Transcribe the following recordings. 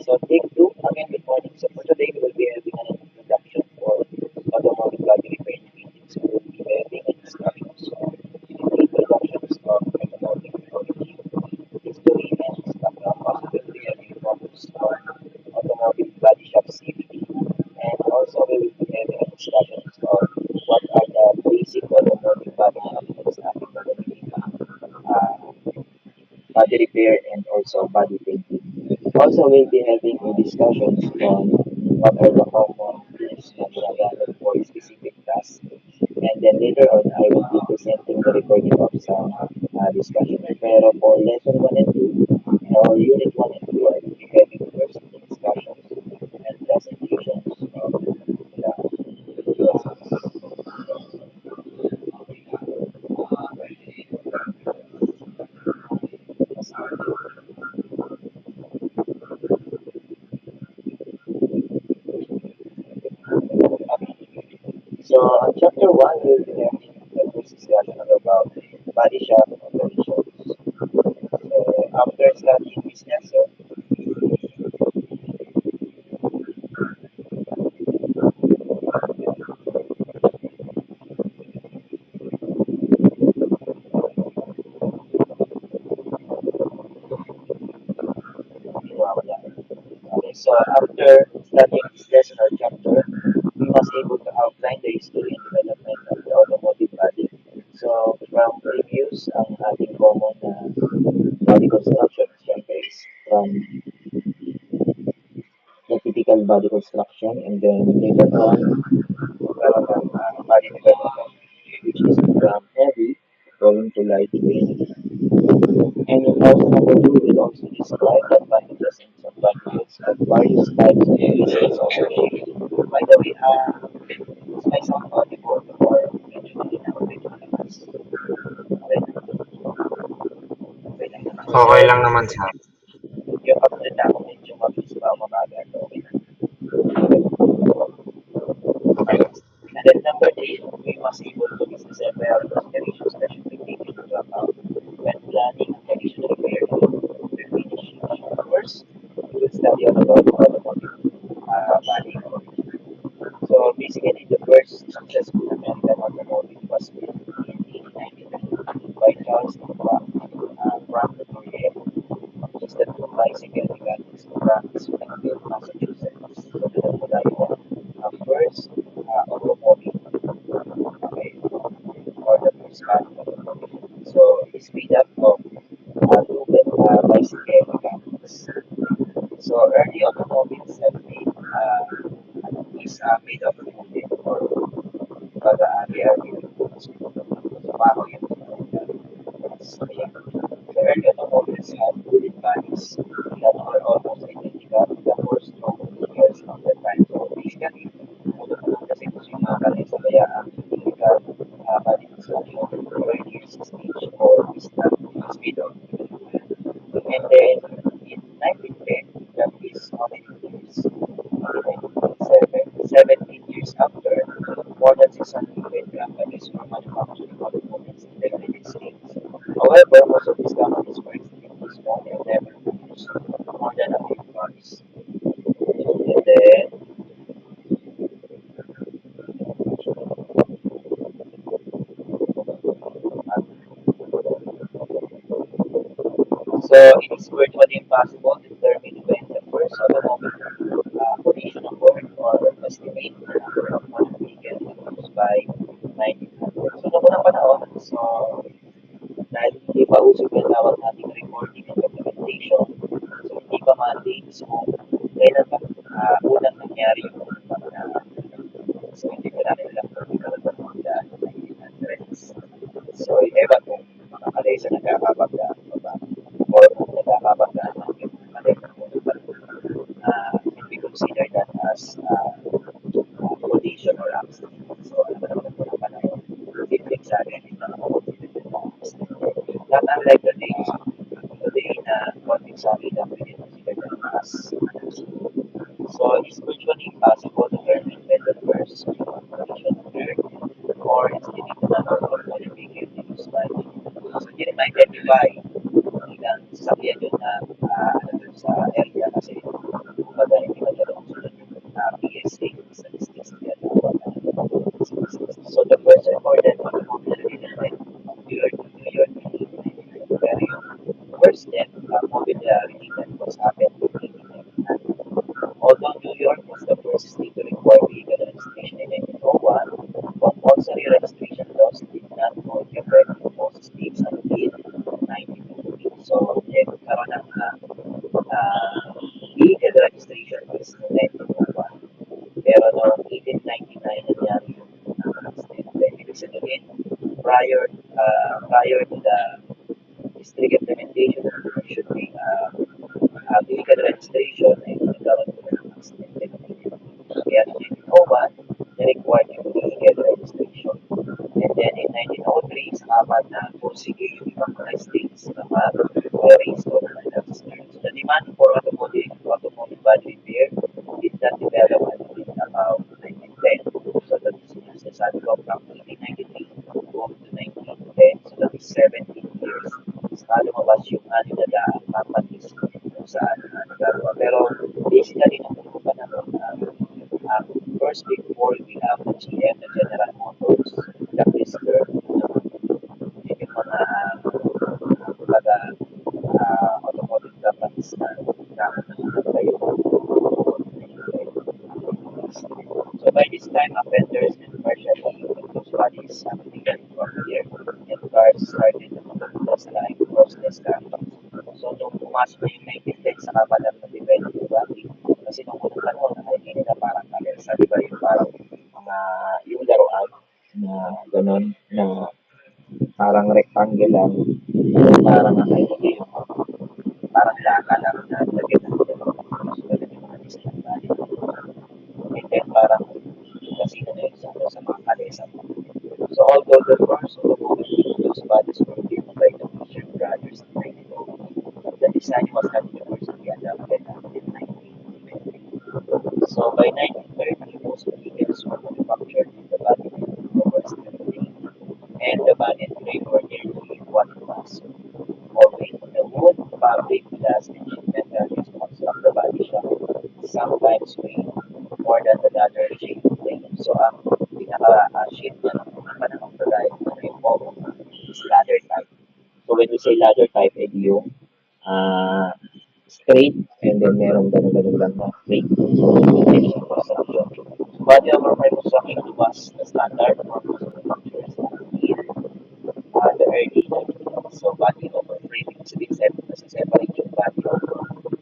So take two, again, good morning. So for today, we will be having an introduction for automotive body repair and maintenance. So we will be having a discussion on the introductions of automotive technology, history, and possibility and focus on automotive body shop safety. And also, we will be having a discussion of what are the basic automotive body shop capabilities, body repair, and also body painting. Also, we'll be having a discussions on what are the common tools na ginagamit for specific tasks. And then later on, I will be presenting the recording of some discussion. Pero for lesson 1 and 2, or unit 1 and 2, I will be having first the discussions and presentations of the lessons. So on chapter 1, we'll be having the first discussion about body shop operations. So after studying this lesson, okay, so after studying this lesson or chapter, we must able to outline the history and development of the automotive body. So from reviews, ang ating common body construction syempre is from the typical body construction, and then later on, meron ng body development, which is from heavy going to lightweight. And in house number 2 will also describe the advantages and disadvantages of various types of business ownership. By the way, is my sound audible or medyo malinaw, medyo malakas? Okay, okay lang naman. Okay lang naman sa Yung upload na ako medyo mabilis pa o mabagal, okay na. okay lang. And then number 8, we must able to list several considerations that should be taken into account when planning a collision repair and refinish. First, we will study all about automotive body. So basically, the first successful American automotive was built in 1893 by Charles from the Korea, which is the two bicycle mechanics from Springfield, Massachusetts. So pinagmula yun ang first automobile, okay, or the first car automobile. So it's made up of two bicycle mechanics. So early automobiles have made is made of wood or baga they are made of wood. So bago yung skin. The early automobiles have wooden bodies that are almost identical to the four-stroke vehicles of the time. So basically, tulad kasi kung yung mga kalesa kaya ang typical body construction earlier stage or is not speed of. And then in 1910, that is how many years? 1997, 17 years after, more than 600 companies were manufacturing automobiles in the United States. However, most of these companies were extremely small and never produced more than a few cars. And then, so it is virtually impossible to determine when the first automobile collision occurred or estimate the number of motor vehicles used by 1900. So noong unang panahon, so dahil hindi pa uso yung tawag nating recording and documentation, so hindi pa ma-dates kung kailan ba unang nangyari yung mga so hindi ko namin alam kung ikaw ba ng 1900s. So ewan kung mga kalesa nagkakabagdaan pa ba or kung nagkakabagdaan lang yung kalesa kung can we consider that as collision or accident. So alam mo naman po ng panahon, simpleng sa akin, hindi na consider yung mga accident. Not unlike today na konting sa akin na pwede consider them as an accident. So it's virtually impossible to determine whether first collision occurred or estimate the number of motor vehicles used by. So hindi rin ma-identify ilang sasakyan yun na ano dun sa area kasi first step, COVID-related was happened in 1999. Although New York was the first state to require vehicle registration in 1901, compulsory registration laws did not go into effect in most states until 1950. So, nagkaroon ng vehicle registration laws in 1901. Pero noong 1899, nangyari yung accident. Ibig sabihin, prior to the strict implementation of there should be vehicle registration ay nagkaroon po ng accident penalty. Kaya in 1901, na-required yung vehicle registration. And then in 1903, sa kapat na pursige yung ibang mga states na ma-raise government assistance. So the demand for automotive body repair did not develop until about 1910. So that is sinasabi ko from 1893 to 1910. So that is 17 years. Saka lumabas yung nila companies kung saan nagagawa. Pero basically, nung unang panahon, first big four, we have the GM, the General Motors, the Fisker, yung mga kumbaga automotive companies na nakakatawa kayo. So by this time, offenders and commercially those bodies have begun to appear and cars started to less like horseless carriages. So nung pumasok na yung 1910 sa kapalan na develop yung body, kasi nung unang panahon, nakikita nila parang kalersa, di ba yung parang mga yung laruan na gano'n, na parang rectangle lang, parang nakikita yung parang laka lang na lagyan ng sulat yung mga design ng body. And then parang kasi na yun sa mga kalesa. So although the first automobile those bodies were built by the Fisher brothers in 1902, the design was not universally adopted until 1920. So by 1930, most vehicles were manufactured with the body over steel, and the body and frame were nearly what it was. Always the wood, fabric, glass, and sheet metal used to construct the body shop sometimes weigh more than the other shape frame. So ang pinaka-sheet niya ng mga panahon kagaya ng yung momo is ladder type. So when we say ladder type, ay yung uh, straight and then meron ganun-ganun lang na frame. Construction. So body over frame construction was the standard for most manufacturers in the early 90s. So body over frame, ibig sabihin separate yung body over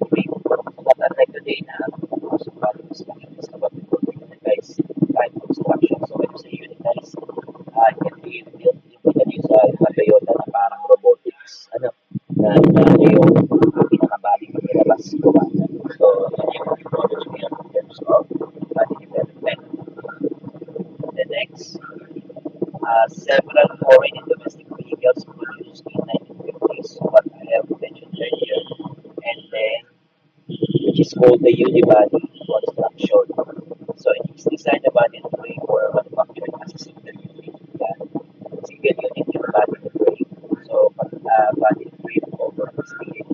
frame. So not unlike today na most of body construction is about unitized type construction. So when you say unitized, it can be built in use sa Toyota na parang robotics, na yung pinaka-body ng nilabas gumana. So yun yung approach ngayon in terms of body development. The next, several foreign and domestic vehicles produced in 1950s, what I have mentioned earlier, and then which is called the unibody construction. So it is designed the body and frame for manufacturing as a single unit. Yeah. Single unit yung body and frame. So body and frame over steel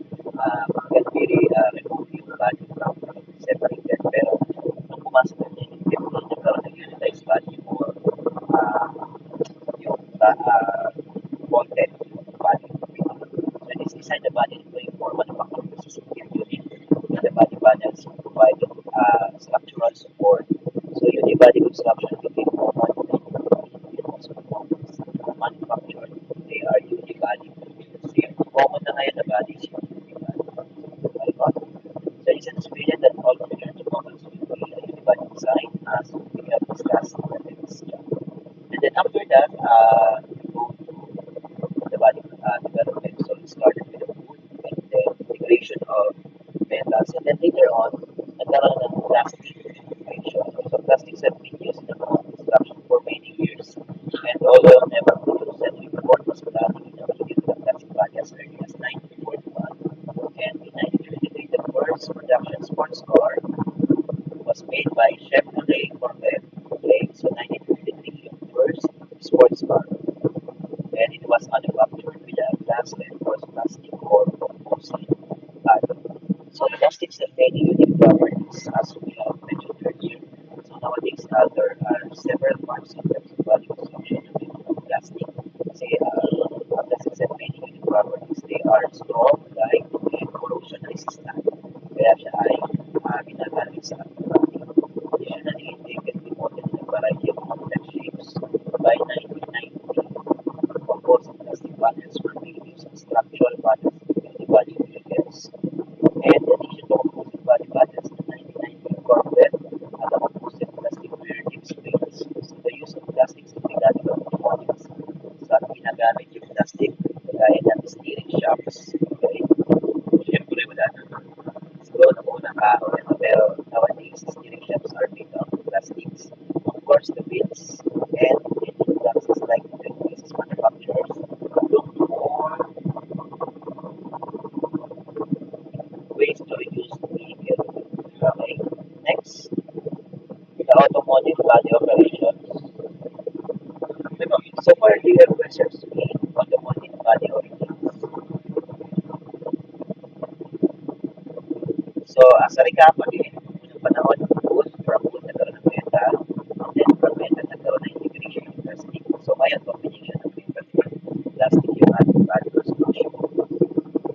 can be removed yung body from separated. Pero nung pumasok na 1950, nagkaroon ng unitized body for yung content yung body and frame. So it is designed the body and frame for manufacturing as a single unit. And the body panels provide structural support. So unibody construction became common in most components manufactured. They are unibody buildings. So yung common na ngayon na body is yung unibody. Diba? So it's anticipated that all future automobiles will be a unibody design as we have discussed in the previous chapter. And then after that, we go to the body development. So it started with the wood and then integration of metals. And then later on, nagkaroon ng plastic integration. So plastics have been used in the construction for many years. And although never produced and report was planning in the plastic body as early as 1941. And in 1953, the first production sports car was made by Chevrolet Corvette. Okay, so 1953, the first sports car. And it was manufactured with a glass reinforced plastic or composite alloy. So plastics have many unique properties as we have mentioned earlier. So nowadays there are several parts in terms of body construction of plastic. Say plastics have many unique properties. They are strong, light, resistant. Kaya siya ay ginagamit sa autobody. Additionally, they can be molded in a variety of complex shapes. By 1990, composite plastic bottles were being used as structural bottles in the body materials. And in addition to composite body bottles, in 1990, Corvette had a composite plastic rear tip springs. So the use of plastics in mechanical automobiles. Saan ginagamit yung plastic? Kagaya ng steering shocks. Okay? Siyempre, wala naman. Siguro nakuha kahoy. Pero nowadays, steering shocks are made of plastics. Of course, the wheels and engine blocks is like the pieces manufacturers look for ways to reduce vehicle. Okay. Next, the automotive body operations. So far, do you have questions in automotive body operations? So, as a recap again, unang panahon, wood nagkaroon ng metal, and then from metal nagkaroon ng integration ng plastic. So, ngayon, combination ng metal and plastic yung ating body construction.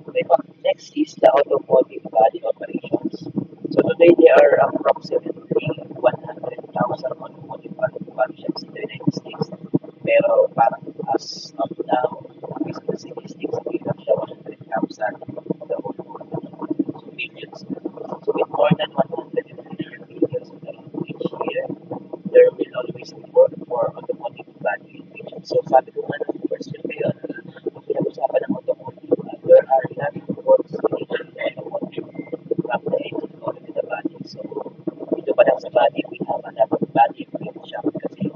Okay, but next is the automotive body operations. So, today there are approximately 100,000 automotive body shops in the United States. Pero parang as of now, based on the statistics, hindi lang siya 100,000 the whole world. So, millions. So, with more than 150 millions of each year, there will always be work for automotive body innovation. So, sabi ko nga ng question kayo, ang pinag-usapan ng automotive, there are a lot of works related to automotive from the engine all to the body. So, dito pa lang sa body, we have a lot of body print shop kasi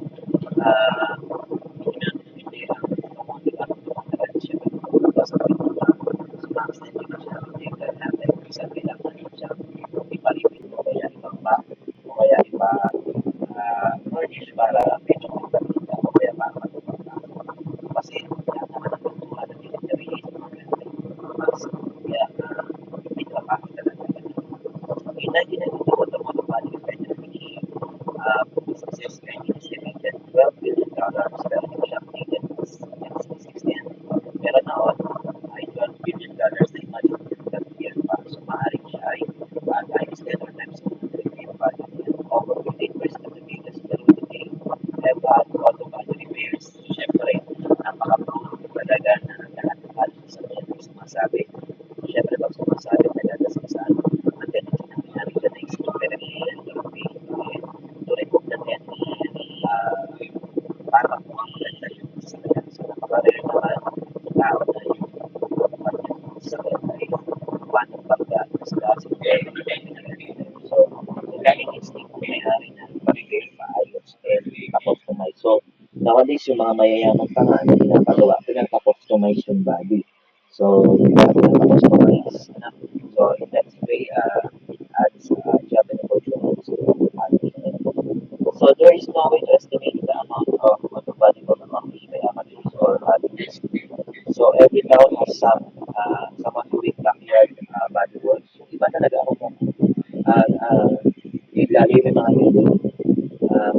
hindi ang automotive at automotive siya because of ito sumakastan din siya updated natin minsan kailangan siya ipalipin mo kaya ibang pa o kaya furnish para medyo magpapita o kaya para matupag kasi kaya naman ang pagtuwa ng military is maganda mas kaya hindi trabaho talaga in 1992 automotive body defender finish businesses and it is estimated $12 billion revenue siya updated as MC16 pero noon ay $12 billion na imagine that year pa so maaaring siya ay times 10 or times 100 yung value niya over 15% of the biggest pero today have auto body repairs syempre napaka-prone talaga na lahat ng body sa mga may sumasabi syempre pag sumasabi nagdadasal ang tendency ng nangyari dyan ay supervision to remove the any para makuha maganda yung sasakyan. So, napaka-rare naman tao na yung sasakyan ay paano pagka-discussing so, laging instinct kung may-ari na mag-repair maayos and pa-customize. So, nowadays yung mga mayayaman pa nga na pinapagawa, pinapa-customize yung body. So, pinapa-customize. So, in that way, it adds job and opportunities to the body. So there is no way to estimate the amount of auto body work accomplished by amateurs or hobbies. So every town has someone doing backyard body work. So iba talaga ako kung lalo yung mga hindi.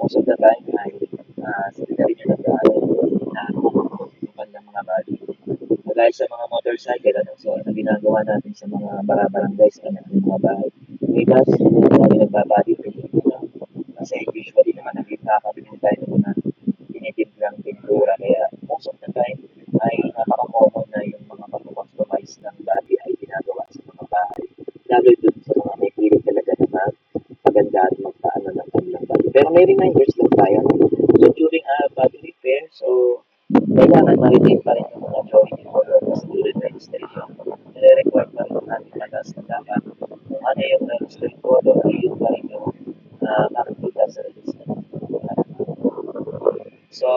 Most of the time ay sila rin yung nag-aaral na yung kanilang mga body. Kagaya sa mga motorcycle, so na ginagawa natin sa mga barangays, kanilang mga bahay. May iba, sila yung nagbabody painting. Kasi usually naman nakakabili tayo ng mga tinitimplang pintura kaya most of the time ay napaka-common na yung mga pag-customize ng body ay ginagawa sa mga bahay. Lalo dun sa mga may pilit talaga na maganda at magpaano ng kanilang body. Pero may reminders lang tayo. So during a body repair, so kailangan ma-retain pa rin yung mga drawing order kasi during registration, nire-require pa rin natin mataas na dapat kung ano yung registered order ay yun pa rin yung nakikita sa register. So,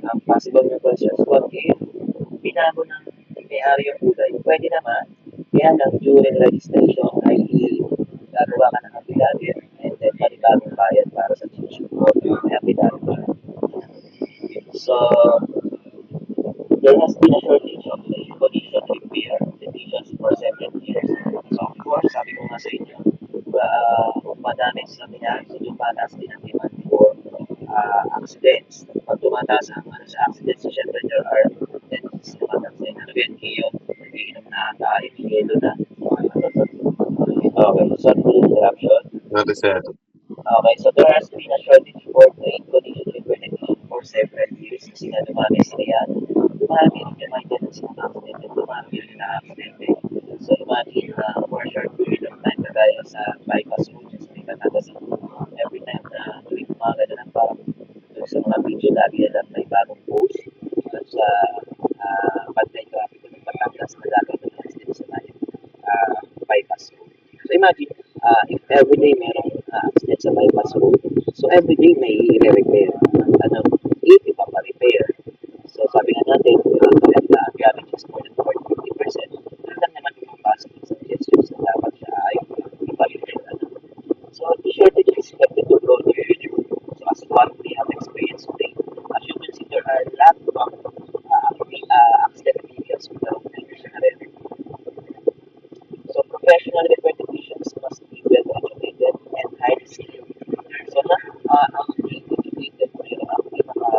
ang possible na questions, what if binago ng may-ari yung kulay? Pwede naman, kaya lang during registration ay gagawa ka ng affidavit and then panibagong bayad para sa change of may affidavit. So, there has been a shortage of collision repair technicians for several years. So, of course, sabi ko nga sa inyo, madami sa minahal, so tumataas din ang demand for accidents. Pag tumataas ang sa accidents, so syempre there are tendencies na matang sa inyo. Ano yun, nag-iinom na ibigay doon na. Okay, sorry for the interruption. Noticed. Okay, so there has been a shortage for train condition repetition for several years kasi nga dumami sila yan. Dumami rin yung maintenance ng accident at dumami rin na accident eh. So imagine for a short period of time kagaya sa bypass route, just may katagasin every time na tuwing umaga na lang parang doon sa mga video lagi na lang may bagong post doon sa Pantay Traffic ng Batangas na gagawin ng accident sa tayo bypass road. So imagine, if everyday merong accident sa bypass road, so everyday may i-repair. Ano, ipapa-repair. So sabi nga natin, kahit na ang damage is more than 40-50%, yun lang naman yung mapasok sa suggestions na dapat siya ay ipa-repair. Ano. So the shortage is expected to grow in the future. So as what we have experienced today, as you can see, there are a lot of accident vehicles with the wrong already. So professional repair technicians must be well educated and highly skilled. So not ang educated pero ang pinaka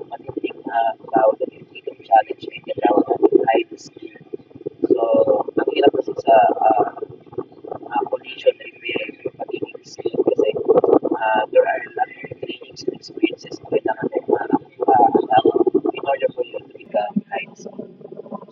matinding tawag na yung challenge ay tinatawag natin highly skilled. So ang hirap kasi sa collision repair yung pagiging skilled kasi there are a lot of trainings and experiences na kailangan tayo in order for you to become highly skilled.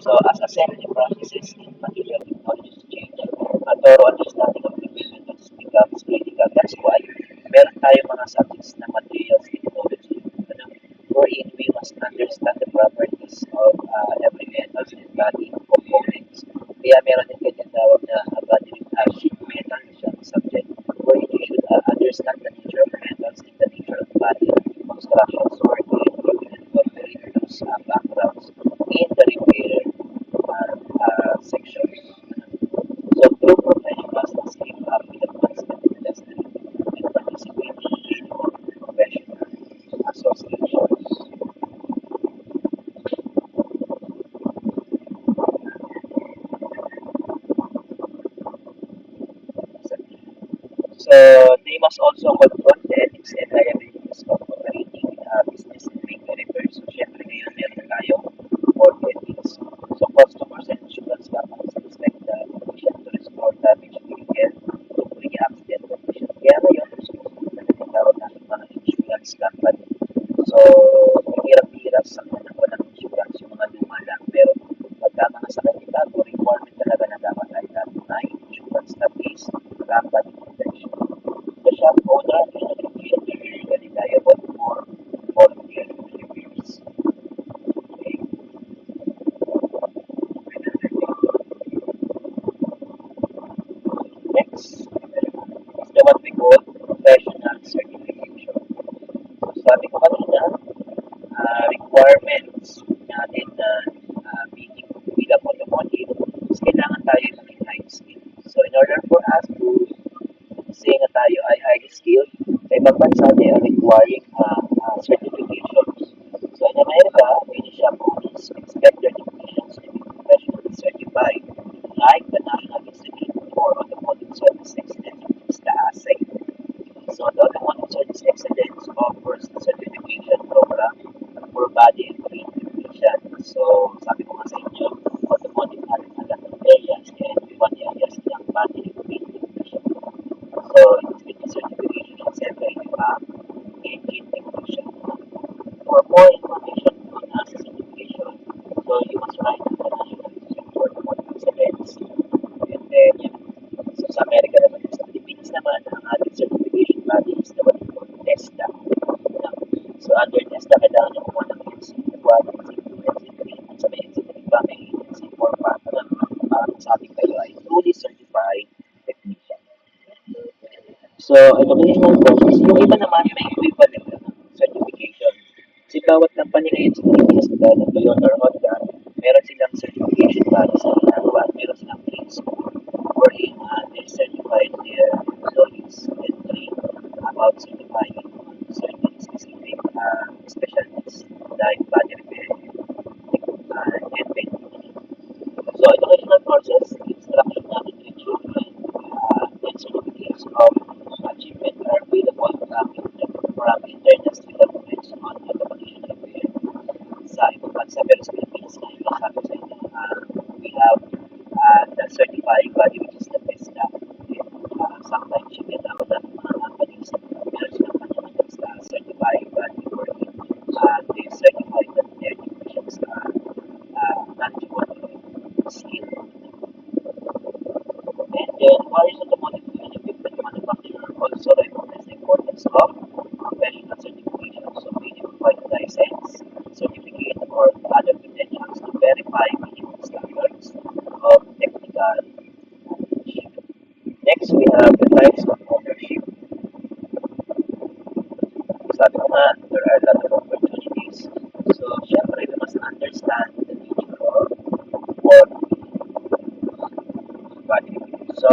So as assembly processes and material technologies change, a thorough understanding of the methods becomes critical. That's why meron tayo mga subjects na materials technology, ano, wherein we must understand the properties of every metals and body components. Kaya meron din ganyan tawag na body sheet metal na siyang subject, wherein you should understand the nature of metals and the nature of body constructions working, and incorporate those backgrounds in the repair sections. So true professionals must keep up with advancement in industry and participate in professional associations. So they must also confront the ethics and liabilities of operating business and make repairs. So syempre ngayon meron na tayong board ethics. So customers and insurance companies expect the technician to restore damaged vehicle to pre-accident condition. Kaya ngayon, responsible na tinatawag natin mga insurance company. So, hirap-hirap sa mga walang insurance yung mga luma lang. Pero pagka mga sakit ito, requirement talaga na dapat ay may insurance na base company protection. The shop owner and the technician will be legally liable for all their repairs. Okay. Next is the what we call professional certification. So sabi ko kanina, requirements natin na being bilang automotive is kailangan tayo maging high skill. So in order for us to say na tayo ay highly skilled, sa ibang bansa they are requiring certifications. So in America, many shop owners expect their technicians to be professionally certified, like the National Institute for Automotive Service Excellence, which is the ASEC. So the Automotive Service Excellence offers a certification program for body and marine technicians. So sabi ko nga sa inyo, automotive has a lot of areas and one area is yung body and marine technician. So it's with the certification center you have engine technician. For more information on certification, so you must write to the National Institute for Automotive Excellence. And then, yeah. So sa Amerika naman, sa Pilipinas naman, ang ating certification body is the what we call TESDA. So under TESDA, kailangan nyo kumuha ng NC1, NC2, NC3, at sa may NC3 pa, may NC4 pa, para masabi kayo ay fully certified technician. So, ito management process. Yung iba naman may equivalent na certification. Kasi bawat company ngayon sa Pilipinas, kagaya ng Toyota or Honda, meron silang certification body sa ginagawa. Meron silang trade school wherein they certified their employees and train about certifying on certain specific specialties like body repair and paint. So, educational process, instruction na literature and certificates of achievement are available from international documents on automation repair sa ibang bansa. Pero sa Pilipinas ngayon, sabi sa inyo, we have Then, various automotive equipment manufacturer also recognize the importance of professional certification. So, minimum pilot license, certificate, or other credentials to verify minimum standards of technical knowledge. Next, we have the types of ownership. Sabi ko nga, there are a lot of opportunities. So, syempre, we must understand the nature of what body. So,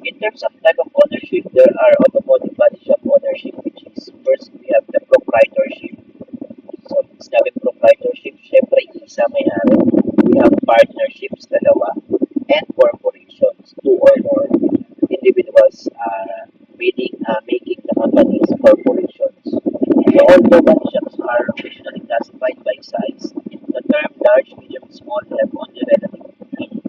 in terms of type of ownership, there are automotive body shop ownership, which is first we have the proprietorship. So, sinabi proprietorship, syempre, isa may-ari. We have partnerships, dalawa, and corporations, two or more individuals making the companies corporations. So, although body shops are originally classified by size, the term large, medium, small have only relative meaning.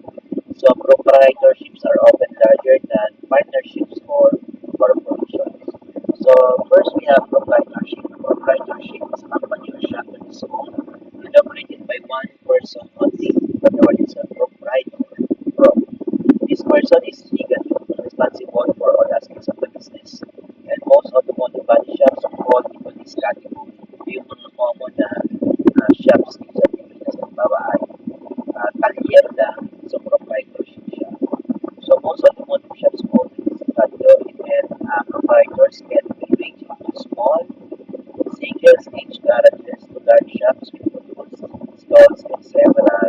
So proprietorships are often larger than partnerships or corporations. So first we have proprietorship. Proprietorship is a company or shop that is owned and operated by one person only. But the word is a proprietor. Pro. This person is legally responsible for all aspects of the business. And most automotive body shops fall into this category. Yung mga common na shops dito sa Pilipinas, halimbawa ay talyer lang, so proprietorship siya. So most automotive shops fall in this category and proprietors can be ranging from small single stage garages to large shops with modules, stalls, and several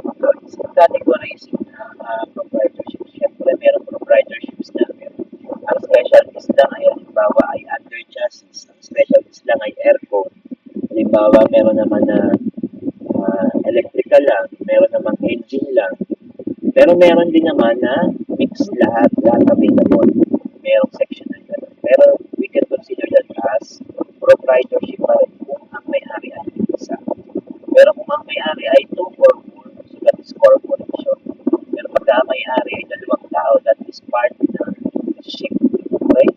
employees. Yung categorizing proprietorship, syempre meron proprietorships na ang specialties lang ay halimbawa ay under chassis, ang specialties lang ay aircon. Halimbawa meron naman na electrical lang, meron namang engine lang, pero meron din naman na mix lahat available. Merong section na gano'n. Pero we can consider that as proprietorship pa rin kung ang may-ari ay isa. Pero kung ang may-ari ay two or more, so that is corporation. Pero pagka ang may-ari ay dalawang tao, that is part ng ship. Okay?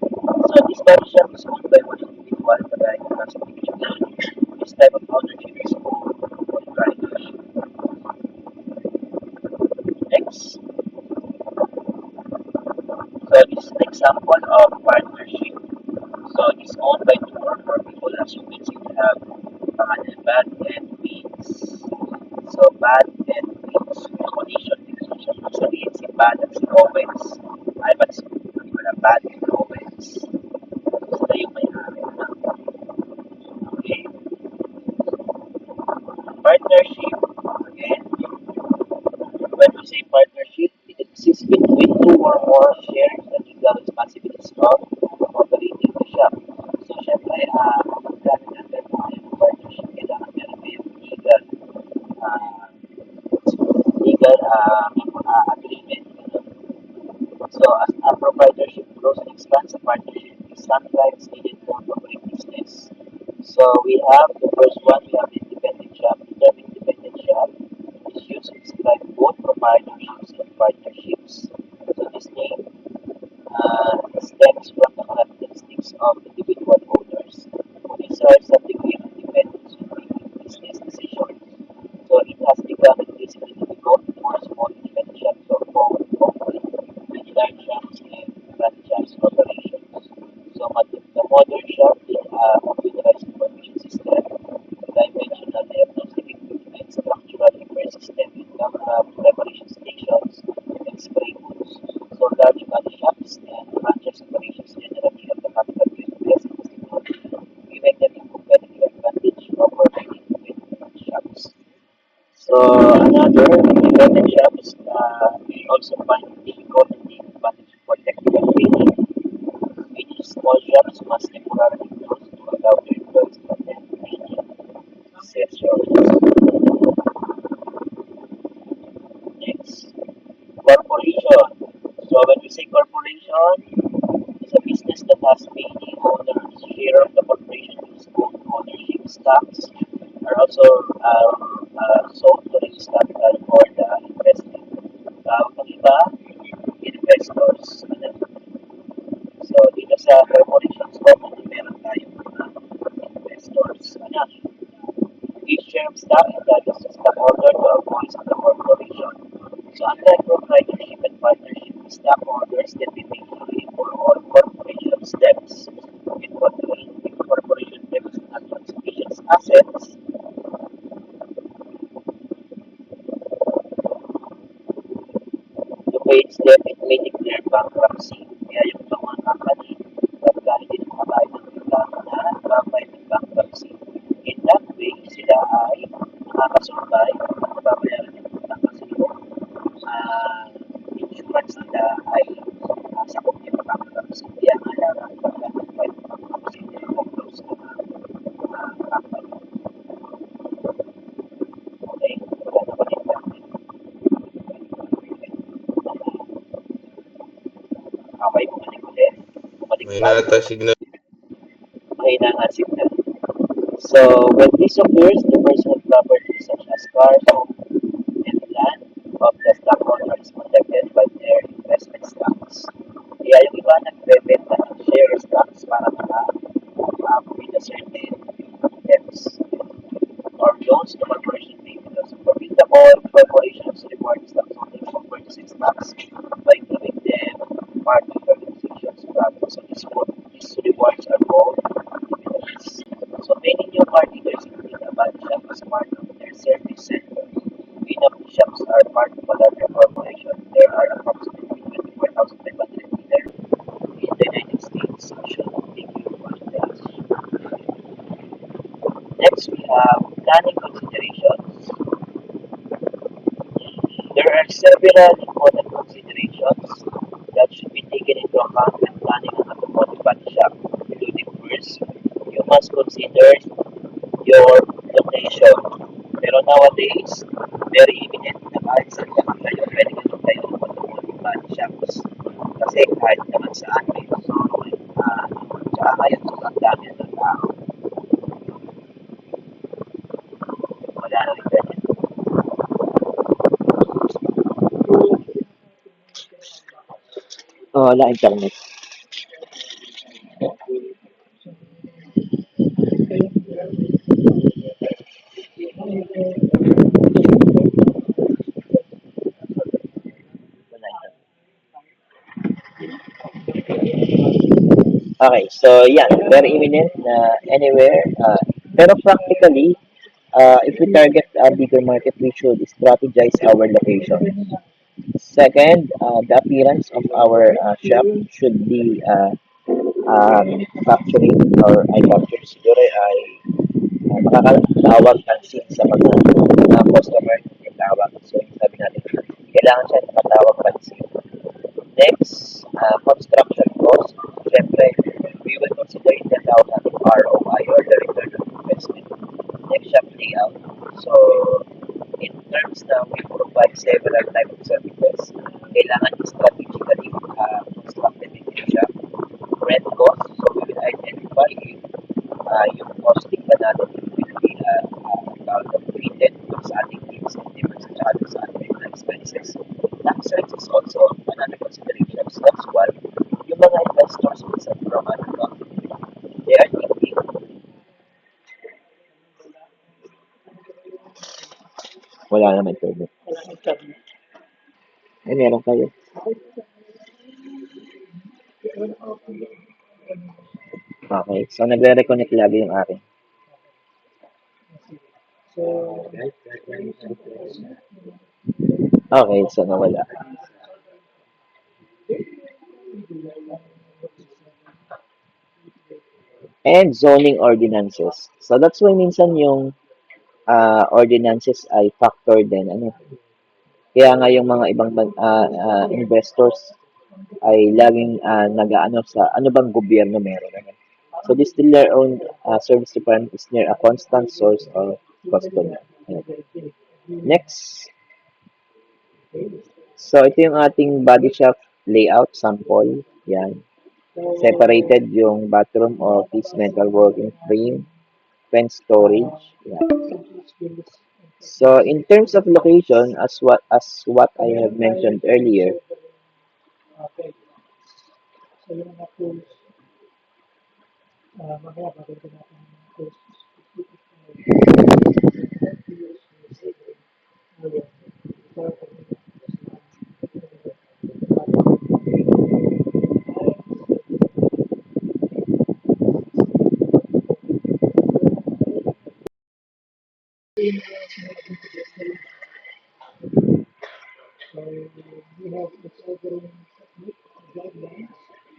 So this body shop is owned by one individual, kagaya ng nasa picture. This type of ownership is called proprietorship. Next. So this is an example of partnership. So it's owned by two or more people. As you can see, we have bad and means. So bad and means. Combination relationship. Sabihin si bad at si Owens. Ay, but si wala bad and Owens. Sila yung may-ari. Okay. Partnership. Again, when we say partnership, it exists between two or more shares the legal responsibilities of operating the shop. So, syempre, pagka nag-undergo kayo ng partnership, kailangan meron kayong uh, legal agreement. So, as a proprietorship grows and expands, a partnership is sometimes needed to operate business. So, we have the first one, we have the independent shop. The term independent shop is used to describe both proprietorships and partnerships. So, this name stems from the characteristics of individual owners who desire some degree of independence in making business decisions. So it has become increasingly difficult for small independent shops to operate with large shops and franchise operations. So the modern shop is a computerized information system, dimensional diagnostic equipment, structural repair system, preparation stations, and spray booths. So large body shops and franchise operations generally have the capital to invest in technology, giving them a competitive advantage over many independent shops. So another independent shops also find it difficult to take advantage for technical training. Many small shops must temporarily close to allow their employees to attend training sessions. Next, corporation. So when we say corporation, it's a business that has many owners. Share of the corporation is own ownership stocks are also sold to register for the investment. Tawag ng iba, investors. Ano? So dito sa corporations, common meron tayong mga investors. Ano? Each share of stock entitles the stockholder to a voice in the corporation. So unlike proprietorship and partnership, stockholders can be made free for all corporation steps. If corporation debts not sufficient assets, to pay its debt, it may declare bankruptcy. Kaya yung ibang mga company, pagka hindi na makakaya ng reklamo na, nakakaya ng bankruptcy. In that way, sila ay nakakasumbay at nababayaran ng utang kasi yung uh, insurance nila ay sakop yung bankruptcy. Kaya kailangan pagka nag-file ng bankruptcy, nila-close na company. Okay? Wala na ba internet? Okay, bumalik ulit. Bumalik May tayo. nata signal. Mahina nga signal. So, when this occurs, the personal property such as cars, home, and land of the stockholder is protected by their investment stocks. Kaya yung iba nagbebenta ng share stocks para with a certain debts or loans to corporation because profitable corporations reward stockholders for purchasing stocks by giving them part of the organization's profit. So these rewards are called dividends. So many new car dealers include a body shop as part of their service center. Many of the shops are part of a larger corporation. There are approximately 24,500 dealers in the United States. Should take you one day. Next, we have planning considerations. There are several important considerations that should be taken into account when planning an automotive body shop, including first, you must consider your location. Pero nowadays, very imminent na kahit saan ka magtayo, pwede ka magtayo ng automotive body shops. Kasi kahit naman saan may so, tsaka ngayon, sobrang dami ng tao. Wala na rin ganyan. Oh, wala internet. Wala internet. Okay, so yan, very imminent na anywhere. Pero practically, if we target a bigger market, we should strategize our location. Second, the appearance of our shop should be capturing or eye capture. Siguro ay makakatawag pansin sa mga customer yung tawag. So, sabi natin, kailangan siya makatawag pansin. Next, construction cost. Siyempre, we will consider in that out ating ROI or the return on investment. Next, shop layout. So, in terms na we provide several types of services, kailangan strategically constructed in the shop. Rent cost. So, we will identify if yung costing ba natin will be treated sa ating needs and demands at saka sa ating expenses. Tax rates is also another consideration. So that's why yung mga investors minsan from ano ba, they are thinking, wala naman internet. Ay, meron kayo. Okay, so nagre-reconnect lagi yung akin. Okay, so nawala. And zoning ordinances. So that's why minsan yung ordinances ay factor din. Ano? Kaya nga yung mga ibang investors ay laging nag-aano sa ano bang gobyerno meron. Ano? So distiller-owned service department is near a constant source of customer. Ayan. Next, so ito yung ating body shop layout sample. Yan. Separated yung bathroom, office, mental working frame, fence storage. Yan. So in terms of location, as what I have mentioned earlier,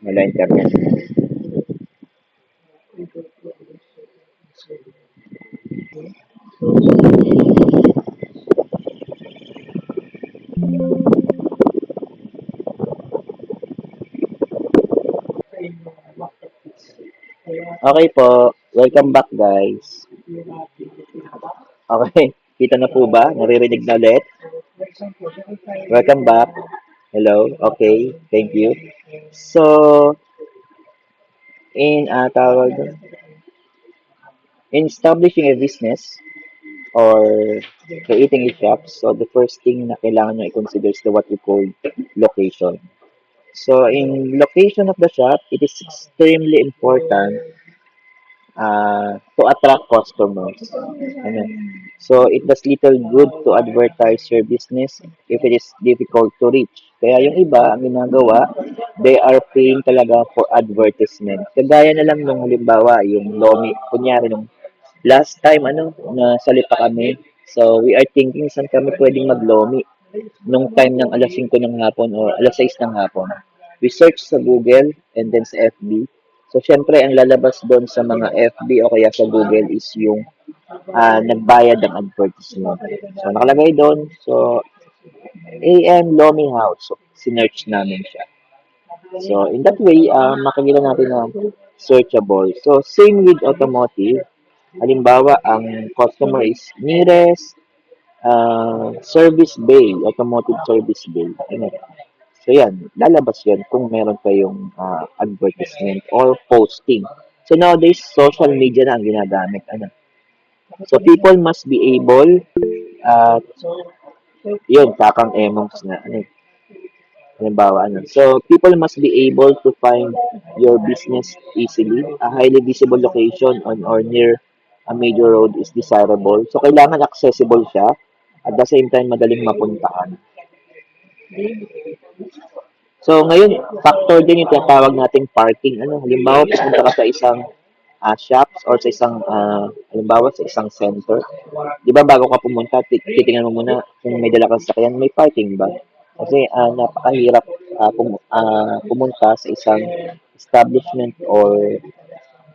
Wala internet. Okay po. Welcome back, guys. Okay. Kita na po ba? Naririnig na ulit? Welcome back. Hello. Okay. Thank you. So, tawag doon, in establishing a business or creating a shop, so the first thing na kailangan nyo i-consider is the what we call location. So, in location of the shop, it is extremely important to attract customers. Ano? So, it does little good to advertise your business if it is difficult to reach. Kaya yung iba, ang ginagawa, they are paying talaga for advertisement. Kagaya na lang nung halimbawa, yung Lomi, kunyari nung last time, na salipa kami. So, we are thinking saan kami pwedeng maglomi nung time ng alas 5 ng hapon or alas 6 ng hapon. We search sa Google and then sa FB. So, syempre, ang lalabas doon sa mga FB o kaya sa Google is yung nagbayad ng advertisement. So, nakalagay doon. So, AM Lomi House. So, sinerch namin siya. So, in that way, makikita natin na searchable. So, same with automotive. Halimbawa, ang customer is nearest service bay, automotive service bay. Ano? So, yan. Lalabas yan kung meron kayong advertisement or posting. So, nowadays, social media na ang ginagamit. Ano? So, people must be able, uh, yun, kakang emons na. Ano? Halimbawa, So, people must be able to find your business easily. A highly visible location on or near a major road is desirable. So, kailangan accessible siya. At the same time, madaling mapuntahan. So, ngayon, factor din yung tinatawag nating parking. Halimbawa, pupunta ka sa isang shops or sa isang, halimbawa, sa isang center. Di ba, bago ka pumunta, titingnan mo muna kung may dala kang sakyan, may parking ba? Kasi napakahirap pumunta sa isang establishment or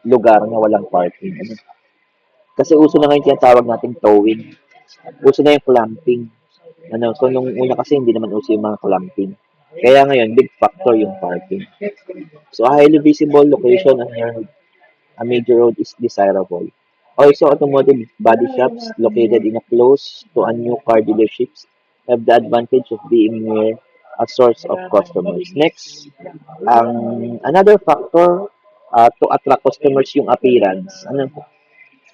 lugar na walang parking. Kasi uso na ngayon tinatawag nating towing. Uso na yung clamping. So, nung una kasi hindi naman uso yung mga clamping. Kaya ngayon, big factor yung parking. So, a highly visible location near a major road is desirable. Also, automotive body shops located in a close to a new car dealerships have the advantage of being near a source of customers. Next, another factor to attract customers yung appearance.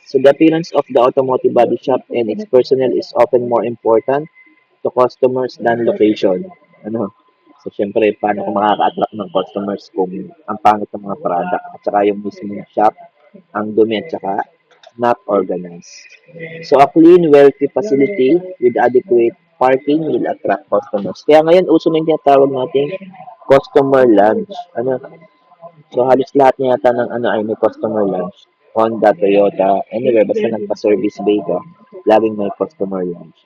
So the appearance of the automotive body shop and its personnel is often more important to customers than location. Ano? So, syempre, paano ko makaka-attract ng customers kung ang pangit ng mga product at saka yung mismo shop, ang dumi at saka not organized. So, a clean, wealthy facility with adequate parking will attract customers. Kaya ngayon, uso na yung tinatawag nating customer lunch. So, halos lahat na yata ng ay may customer lunch. Honda, Toyota, anywhere, basta nagpa-service bay ka, laging may customer lunch.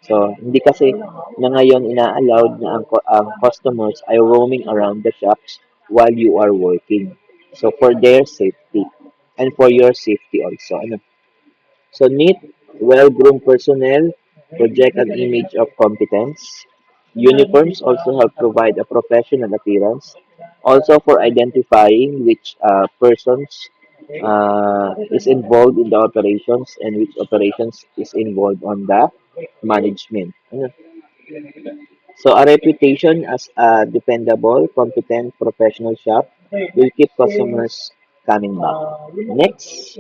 So, hindi kasi na ngayon ina-allowed na ang customers ay roaming around the shops while you are working. So, for their safety and for your safety also. So, neat, well-groomed personnel project an image of competence. Uniforms also help provide a professional appearance. Also, for identifying which persons is involved in the operations and which operations is involved on the management. So, a reputation as a dependable, competent professional shop will keep customers coming back. Next,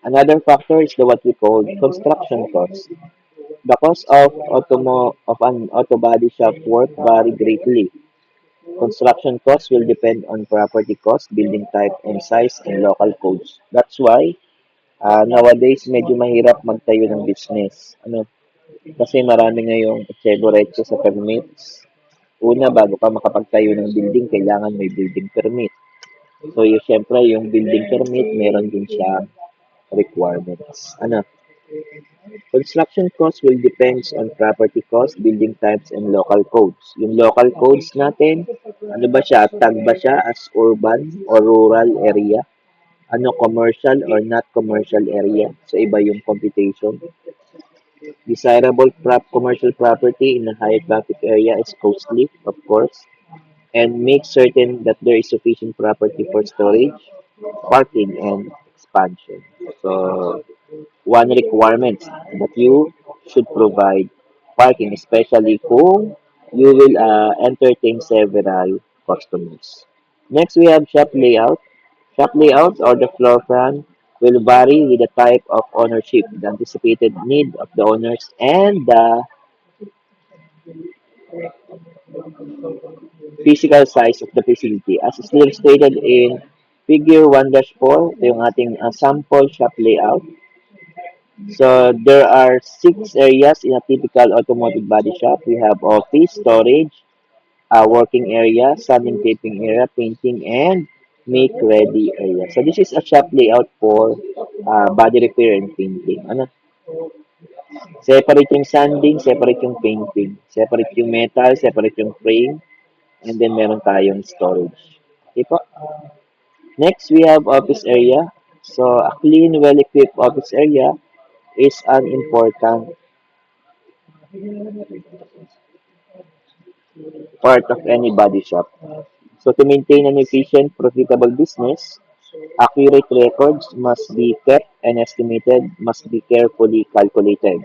another factor is the what we call construction cost. The cost of an auto body shop work vary greatly. Construction costs will depend on property cost, building type and size, and local codes. That's why nowadays medyo mahirap magtayo ng business. Kasi marami ngayong itseburetso sa permits. Una, bago ka makapagtayo ng building, kailangan may building permit. So, syempre, yung building permit, meron din siya requirements. Ano, construction cost will depends on property cost, building types, and local codes. Yung local codes natin, ano ba siya? Tag ba siya as urban or rural area? Ano, commercial or not commercial area? So, iba yung computation. Desirable commercial property in a high traffic area is costly, of course, and make certain that there is sufficient property for storage, parking, and expansion. So, one requirement that you should provide parking, especially kung you will entertain several customers. Next, we have shop layout. Shop layout or the floor plan will vary with the type of ownership, the anticipated need of the owners, and the physical size of the facility. As is illustrated in Figure 1-4, ito yung ating sample shop layout. So there are 6 areas in a typical automotive body shop. We have office, storage, working area, sanding taping area, painting, and make ready area. So this is a shop layout for body repair and painting. Ano? Separate yung sanding, separate yung painting, separate yung metal, separate yung frame, and then meron tayong storage. Okay po? Next, we have office area. So a clean, well-equipped office area is an important part of any body shop. So to maintain an efficient, profitable business, accurate records must be kept and estimated must be carefully calculated.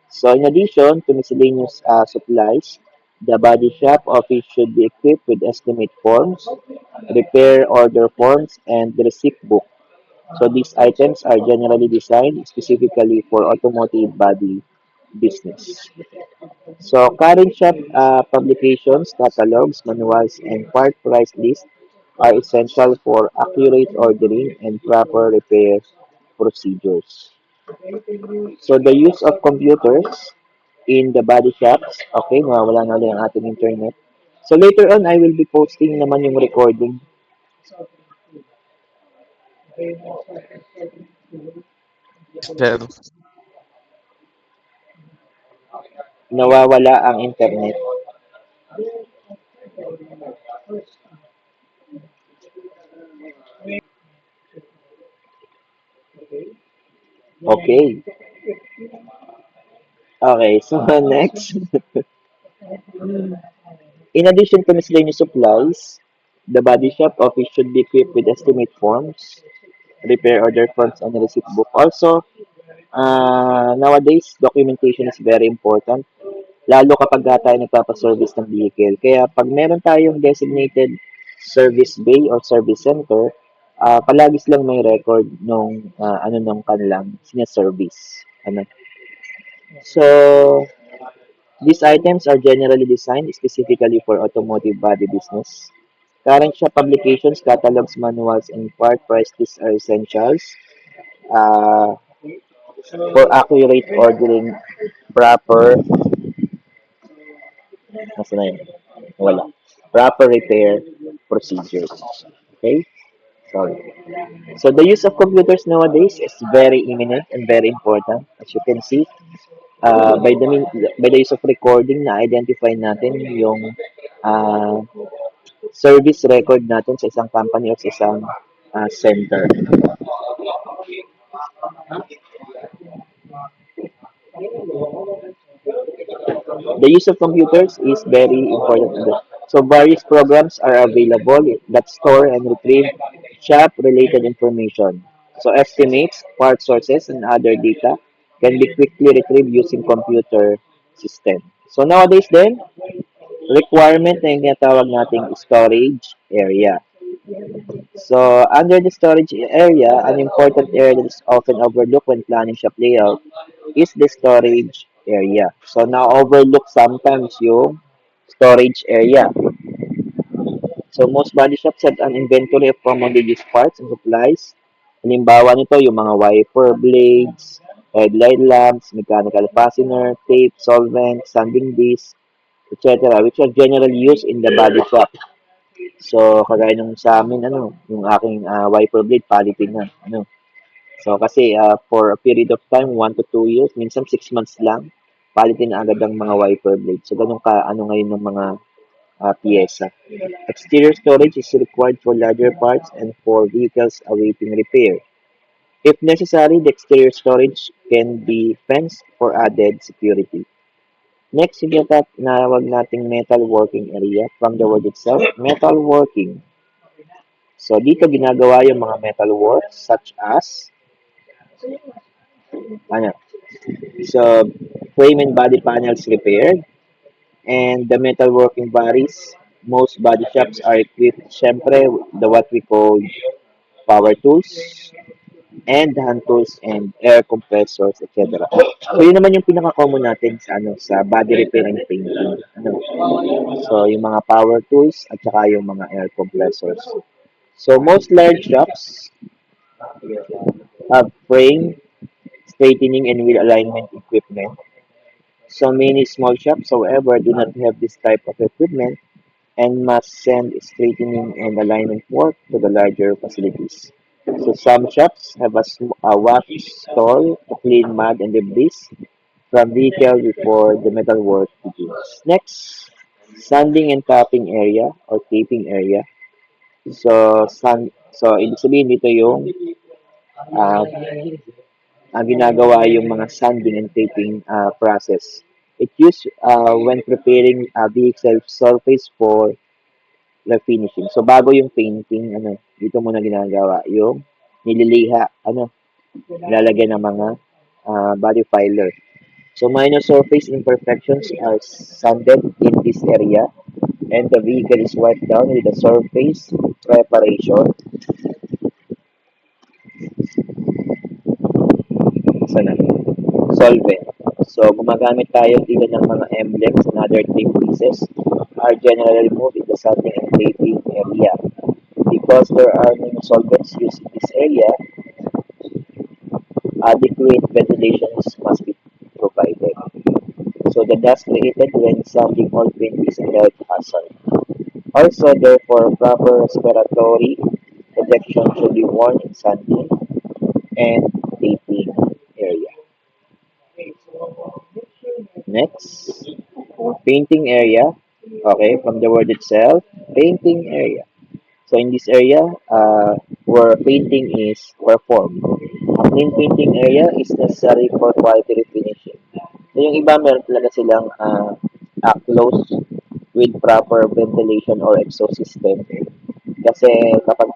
So in addition to miscellaneous supplies, the body shop office should be equipped with estimate forms, repair order forms, and receipt book. So these items are generally designed specifically for automotive body business. So current shop publications, catalogs, manuals, and part price lists are essential for accurate ordering and proper repair procedures. So the use of computers in the body shops, okay, nawawala na ulit ang ating internet. So later on, I will be posting naman yung recording. Sir, Nawawala ang internet. Okay. Okay, so next. In addition to miscellaneous supplies, the body shop office should be equipped with estimate forms, repair order forms, and receipt book. Also, nowadays, documentation is very important, lalo kapag tayo nagpapaservice ng vehicle. Kaya pag meron tayong designated service bay or service center, palagi silang may record nung ano nung kanilang sinaservice. Ano. So, these items are generally designed specifically for automotive body business. Current shop publications, catalogs, manuals, and part price lists are essentials uh, for accurate ordering, proper, nasa na yun? Wala. Proper repair procedures. Okay? Sorry. So the use of computers nowadays is very imminent and very important. As you can see, by the use of recording na identify natin yung uh, service record natin sa isang company o sa isang center. The use of computers is very important. So various programs are available that store and retrieve shop-related information. So estimates, part sources, and other data can be quickly retrieved using computer system. So nowadays then, requirement na yung tinatawag nating storage area. So under the storage area, an important area that is often overlooked when planning shop layout is the storage area. So na-overlook sometimes yung storage area. So most body shops have an inventory of commonly used parts and supplies. Halimbawa nito yung mga wiper blades, headlight lamps, mechanical fastener, tape, solvent, sanding disc, etc. which are generally used in the body shop. So kagaya nung sa amin, ano, yung aking wiper blade, palitin na. Ano. So kasi for a period of time, 1 to 2 years, minsan 6 months lang, palitin na agad ang mga wiper blade. So ganun ka ano ngayon ng mga piyesa. Exterior storage is required for larger parts and for vehicles awaiting repair. If necessary, the exterior storage can be fenced for added security. Next, you get at nawag nating metal working area from the word itself, metal working. So dito ginagawa yung mga metal works such as ano, so frame and body panels repaired and the metal working bodies. Most body shops are equipped, syempre, the what we call power tools and hand tools and air compressors, etc. So yun naman yung pinaka-common natin sa ano sa body repair and painting. Ano? So yung mga power tools at saka yung mga air compressors. So most large shops have frame, straightening and wheel alignment equipment. So many small shops, however, do not have this type of equipment and must send straightening and alignment work to the larger facilities. So some shops have a wax stall to clean mud and debris from vehicle before the metal work begins. Next, sanding and tapping area or taping area. So ibig sabihin dito yung uh, ginagawa yung mga sanding and taping process. It used when preparing a vehicle surface for refinishing. So bago yung painting, ano, dito muna ginagawa yung nililiha, ano, nilalagyan ng mga body filer. So minor surface imperfections are sanded in this area and the vehicle is wiped down with a surface preparation. Sana solvent. So gumagamit tayo dito ng mga emblems and other tape pieces are generally removed in the sanding and taping area. Because there are many solvents used in this area, adequate ventilation must be provided. So the dust created when sanding all paint is a health hazard. Also, therefore, proper respiratory protection should be worn in sanding and taping area. Next, painting area. Okay, from the word itself, painting area. So in this area, where painting is performed, a clean painting area is necessary for quality refinishing. So yung iba meron talaga silang close with proper ventilation or exhaust system. Kasi kapag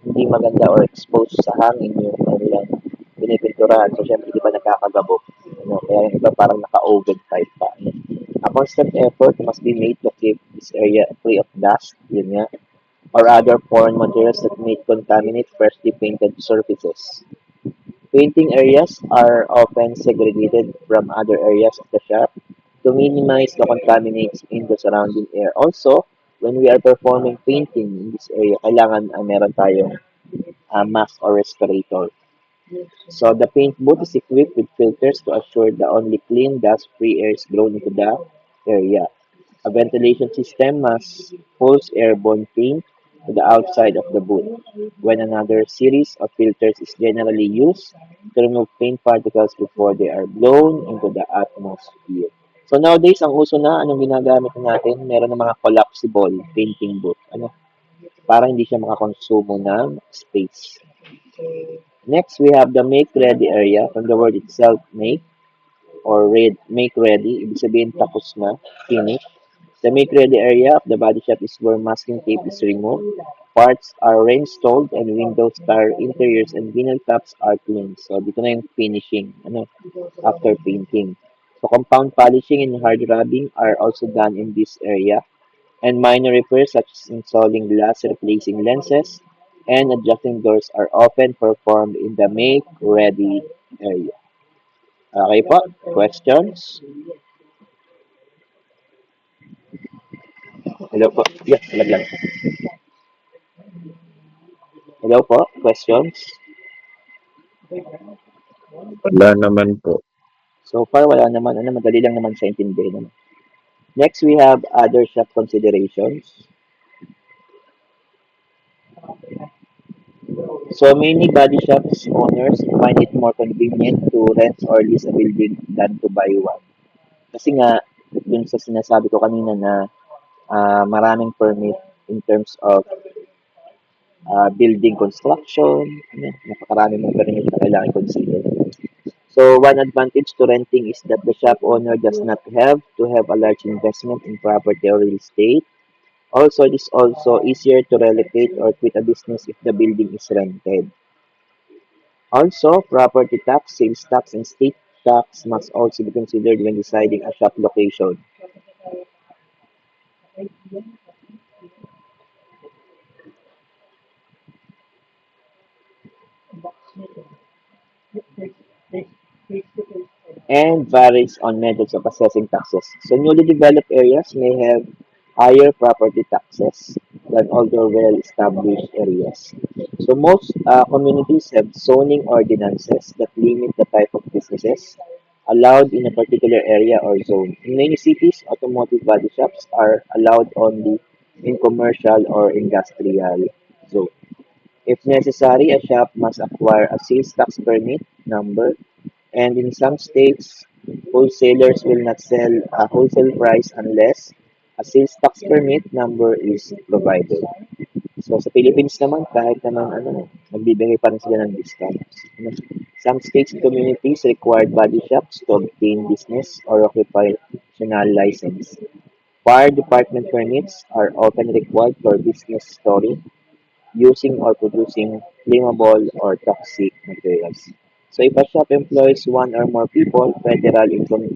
hindi maganda or exposed sa hangin yung kanilang pinipinturahan, so syempre di ba nakakagabo. Ano, kaya yung iba parang naka-oven type pa. Ano. A constant effort must be made to keep this area free of dust, yun nga, or other foreign materials that may contaminate freshly painted surfaces. Painting areas are often segregated from other areas of the shop to minimize the contaminants in the surrounding air. Also, when we are performing painting in this area, kailangan meron tayong mask or respirator. So the paint booth is equipped with filters to assure that only clean, dust-free air is blown into the area. A ventilation system must pulse airborne paint to the outside of the booth, when another series of filters is generally used to remove paint particles before they are blown into the atmosphere. So nowadays, ang uso na, anong ginagamit natin, meron ng mga collapsible painting booth. Ano? Para hindi siya makakonsumo ng space. Next, we have the make ready area. From the word itself, make or make ready. Ibig sabihin, tapos na, finish. The make ready area of the body shop is where masking tape is removed. Parts are reinstalled and windows, tire interiors, and vinyl tops are cleaned. So, dito na yung finishing, ano, after painting. So, compound polishing and hard rubbing are also done in this area. And minor repairs such as installing glass, replacing lenses, and adjusting doors are often performed in the make ready area. Okay po? Questions? Hello po. Yeah, laglag. Hello po? Questions? Wala naman po. So far, wala naman. Ano, madali lang naman sa intindihin. Ano. Next, we have other shop considerations. So many body shops owners find it more convenient to rent or lease a building than to buy one. Kasi nga, dun sa sinasabi ko kanina na maraming permit in terms of building construction, ano, napakarami mong permit na kailangan consider. So one advantage to renting is that the shop owner does not have to have a large investment in property or real estate. Also, it is also easier to relocate or quit a business if the building is rented. Also, property tax, sales tax, and state tax must also be considered when deciding a shop location. And varies on methods of assessing taxes. So newly developed areas may have higher property taxes than older well-established areas. So most communities have zoning ordinances that limit the type of businesses allowed in a particular area or zone. In many cities, automotive body shops are allowed only in commercial or industrial zone. If necessary, a shop must acquire a sales tax permit number, and in some states, wholesalers will not sell a wholesale price unless a sales tax permit number is provided. So sa Philippines naman, kahit naman ano, nagbibigay pa rin sila ng discounts. Some states and communities require body shops to obtain business or occupational license. Fire department permits are often required for business storing, using or producing flammable or toxic materials. So if a shop employs one or more people, federal income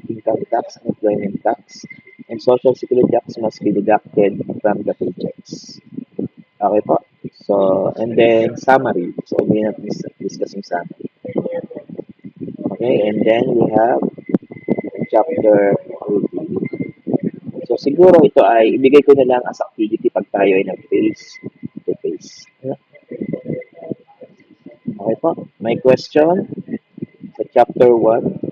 tax, employment tax, and social security tax must be deducted from the paychecks. Okay po? So, and then summary. So, we have discuss yung summary. Okay, and then we have chapter 18. So, siguro ito ay ibigay ko na lang as activity pag tayo ay nag-face to face. Okay po? May question sa chapter 1?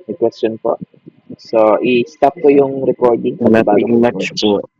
May question po? So, i-stop ko yung recording pag bago Nothing much mag-record. po.